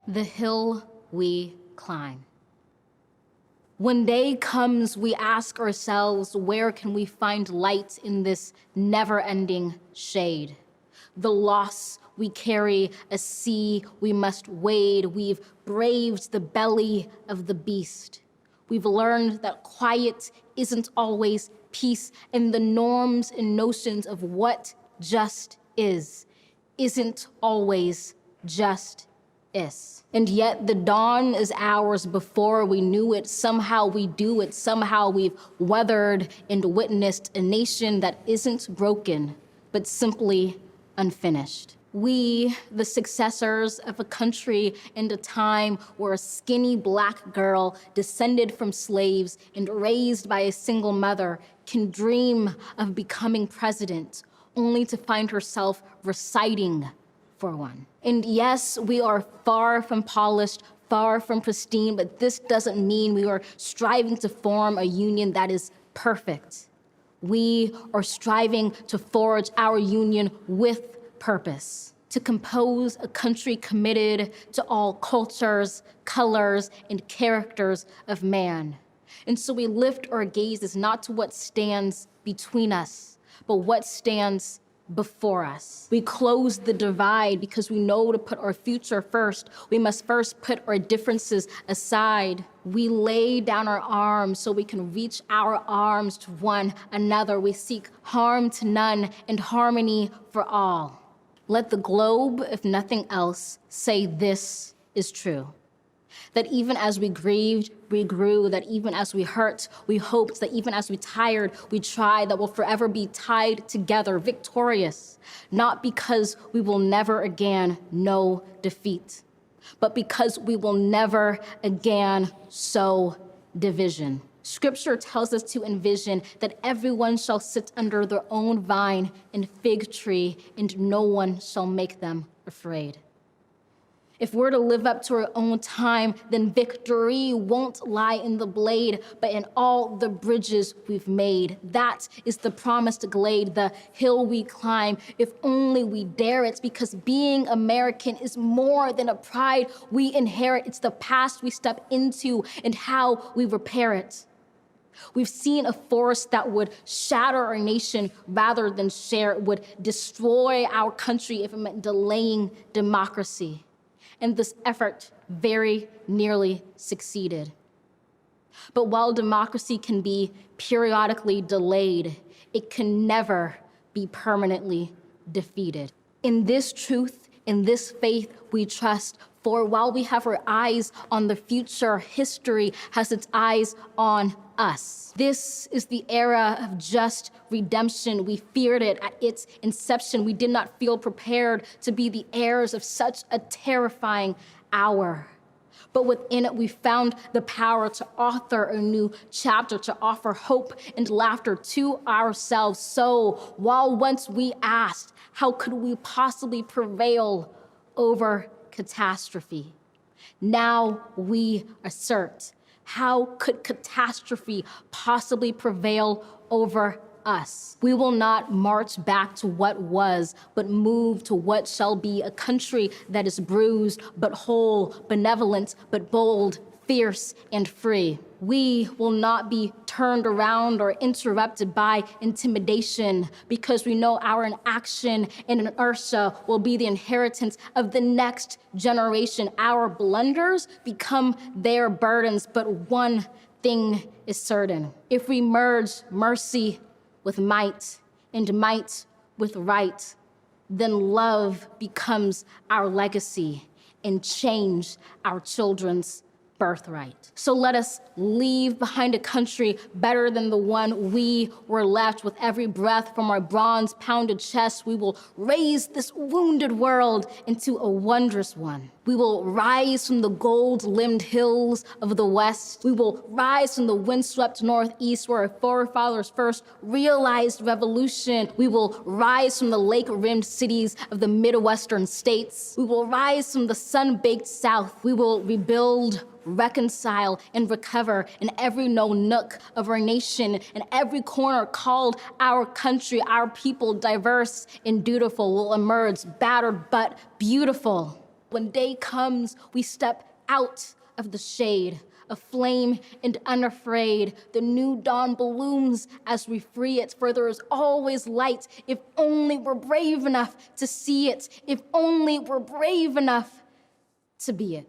The hill we climb. When day comes, we ask ourselves, where can we find light in this never-ending shade? The loss we carry, a sea we must wade. We've braved the belly of the beast. We've learned that quiet isn't always peace, and the norms and notions of what just isn't always just is. And yet the dawn is ours before we knew it. Somehow we do it. Somehow we've weathered and witnessed a nation that isn't broken, but simply unfinished. We, the successors of a country and a time where a skinny Black girl descended from slaves and raised by a single mother can dream of becoming president, only to find herself reciting for one. And yes, we are far from polished, far from pristine, but this doesn't mean we are striving to form a union that is perfect. We are striving to forge our union with purpose, to compose a country committed to all cultures, colors, and characters of man. And so we lift our gazes not to what stands between us, but what stands before us. We close the divide because we know to put our future first. We must first put our differences aside. We lay down our arms so we can reach our arms to one another. We seek harm to none and harmony for all. Let the globe, if nothing else, say this is true. That even as we grieved, we grew, that even as we hurt, we hoped, that even as we tired, we tried, that we'll forever be tied together, victorious, not because we will never again know defeat, but because we will never again sow division. Scripture tells us to envision that everyone shall sit under their own vine and fig tree, and no one shall make them afraid. If we're to live up to our own time, then victory won't lie in the blade, but in all the bridges we've made. That is the promised glade, the hill we climb, if only we dare it, because being American is more than a pride we inherit. It's the past we step into and how we repair it. We've seen a force that would shatter our nation rather than share it, would destroy our country if it meant delaying democracy. And this effort very nearly succeeded. But while democracy can be periodically delayed, it can never be permanently defeated. In this truth, in this faith, we trust. For while we have our eyes on the future, history has its eyes on us. This is the era of just redemption. We feared it at its inception. We did not feel prepared to be the heirs of such a terrifying hour. But within it, we found the power to author a new chapter, to offer hope and laughter to ourselves. So while once we asked, how could we possibly prevail over catastrophe? Now we assert, how could catastrophe possibly prevail over us? We will not march back to what was, but move to what shall be, a country that is bruised but whole, benevolent but bold, fierce and free. We will not be turned around or interrupted by intimidation, because we know our inaction and inertia will be the inheritance of the next generation. Our blunders become their burdens, but one thing is certain. If we merge mercy with might and might with right, then love becomes our legacy and change our children's birthright. So let us leave behind a country better than the one we were left. With every breath from our bronze-pounded chest, we will raise this wounded world into a wondrous one. We will rise from the gold-limbed hills of the West. We will rise from the windswept Northeast, where our forefathers first realized revolution. We will rise from the lake-rimmed cities of the Midwestern states. We will rise from the sun-baked South. We will rebuild, reconcile, and recover in every nook of our nation, in every corner called our country. Our people, diverse and dutiful, will emerge battered but beautiful. When day comes, we step out of the shade, aflame and unafraid. The new dawn blooms as we free it, for there is always light if only we're brave enough to see it, if only we're brave enough to be it.